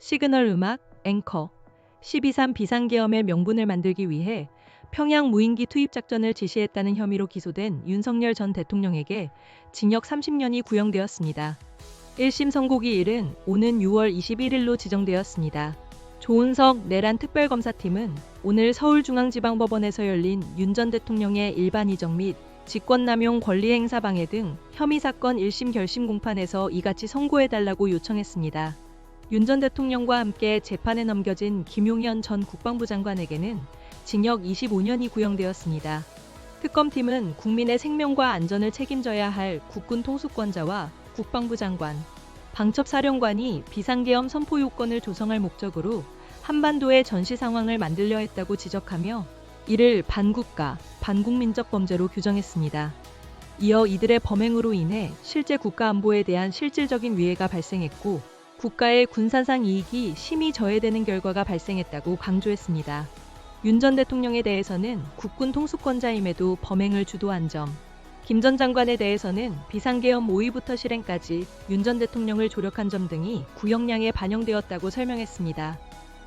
시그널 음악, 앵커, 12.3 비상계엄의 명분을 만들기 위해 평양 무인기 투입 작전을 지시했다는 혐의로 기소된 윤석열 전 대통령에게 징역 30년이 구형되었습니다. 1심 선고기일은 오는 6월 21일로 지정되었습니다. 조은석 내란 특별검사팀은 오늘 서울중앙지방법원에서 열린 윤 전 대통령의 일반이적 및 직권남용 권리행사 방해 등 혐의 사건 1심 결심 공판에서 이같이 선고해달라고 요청했습니다. 윤 전 대통령과 함께 재판에 넘겨진 김용현 전 국방부 장관에게는 징역 25년이 구형되었습니다. 특검팀은 국민의 생명과 안전을 책임져야 할 국군 통수권자와 국방부 장관, 방첩사령관이 비상계엄 선포 요건을 조성할 목적으로 한반도의 전시 상황을 만들려 했다고 지적하며 이를 반국가, 반국민적 범죄로 규정했습니다. 이어 이들의 범행으로 인해 실제 국가 안보에 대한 실질적인 위해가 발생했고 국가의 군사상 이익이 심히 저해되는 결과가 발생했다고 강조했습니다. 윤 전 대통령에 대해서는 국군 통수권자임에도 범행을 주도한 점, 김 전 장관에 대해서는 비상계엄 모의부터 실행까지 윤 전 대통령을 조력한 점 등이 구형량에 반영되었다고 설명했습니다.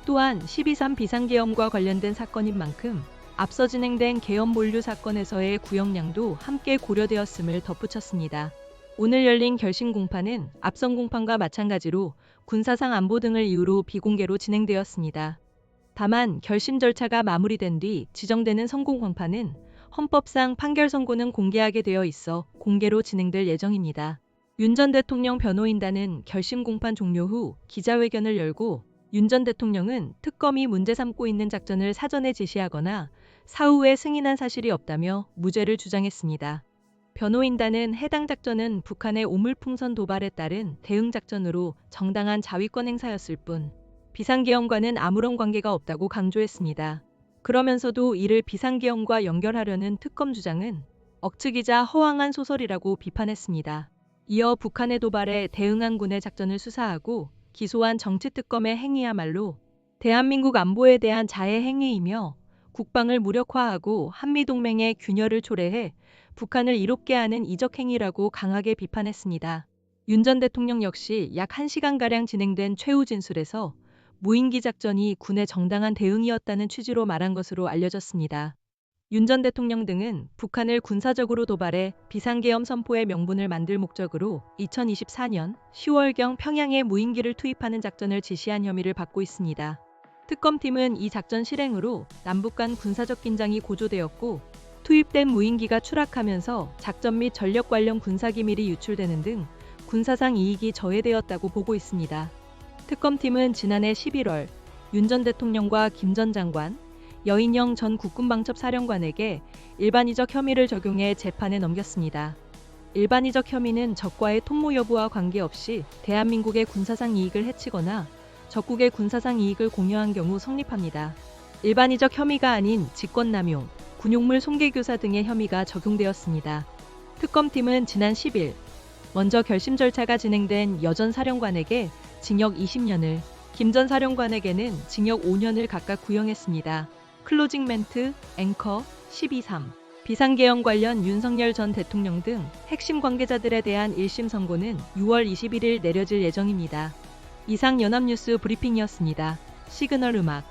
또한 12.3 비상계엄과 관련된 사건인 만큼 앞서 진행된 계엄 몰류 사건에서의 구형량도 함께 고려되었음을 덧붙였습니다. 오늘 열린 결심 공판은 앞선 공판과 마찬가지로 군사상 안보 등을 이유로 비공개로 진행되었습니다. 다만 결심 절차가 마무리된 뒤 지정되는 선고 공판은 헌법상 판결 선고는 공개하게 되어 있어 공개로 진행될 예정입니다. 윤 전 대통령 변호인단은 결심 공판 종료 후 기자회견을 열고 윤 전 대통령은 특검이 문제 삼고 있는 작전을 사전에 지시하거나 사후에 승인한 사실이 없다며 무죄를 주장했습니다. 변호인단은 해당 작전은 북한의 오물풍선 도발에 따른 대응 작전으로 정당한 자위권 행사였을 뿐 비상계엄과는 아무런 관계가 없다고 강조했습니다. 그러면서도 이를 비상계엄과 연결하려는 특검 주장은 억측이자 허황한 소설이라고 비판했습니다. 이어 북한의 도발에 대응한 군의 작전을 수사하고 기소한 정치특검의 행위야말로 대한민국 안보에 대한 자해 행위이며 국방을 무력화하고 한미동맹의 균열을 초래해 북한을 이롭게 하는 이적 행위라고 강하게 비판했습니다. 윤 전 대통령 역시 약 1시간가량 진행된 최후 진술에서 무인기 작전이 군의 정당한 대응이었다는 취지로 말한 것으로 알려졌습니다. 윤 전 대통령 등은 북한을 군사적으로 도발해 비상계엄 선포의 명분을 만들 목적으로 2024년 10월경 평양에 무인기를 투입하는 작전을 지시한 혐의를 받고 있습니다. 특검팀은 이 작전 실행으로 남북 간 군사적 긴장이 고조되었고 투입된 무인기가 추락하면서 작전 및 전력 관련 군사기밀이 유출되는 등 군사상 이익이 저해되었다고 보고 있습니다. 특검팀은 지난해 11월 윤 전 대통령과 김 전 장관, 여인영 전 국군방첩사령관에게 일반이적 혐의를 적용해 재판에 넘겼습니다. 일반이적 혐의는 적과의 통모 여부와 관계없이 대한민국의 군사상 이익을 해치거나 적국의 군사상 이익을 공여한 경우 성립합니다. 일반이적 혐의가 아닌 직권남용, 군용물 손괴교사 등의 혐의가 적용되었습니다. 특검팀은 지난 10일 먼저 결심 절차가 진행된 여 전 사령관에게 징역 20년을, 김 전 사령관에게는 징역 5년을 각각 구형했습니다. 클로징 멘트, 앵커, 12.3 비상계엄 관련 윤석열 전 대통령 등 핵심 관계자들에 대한 1심 선고는 6월 21일 내려질 예정입니다. 이상 연합뉴스 브리핑이었습니다. 시그널 음악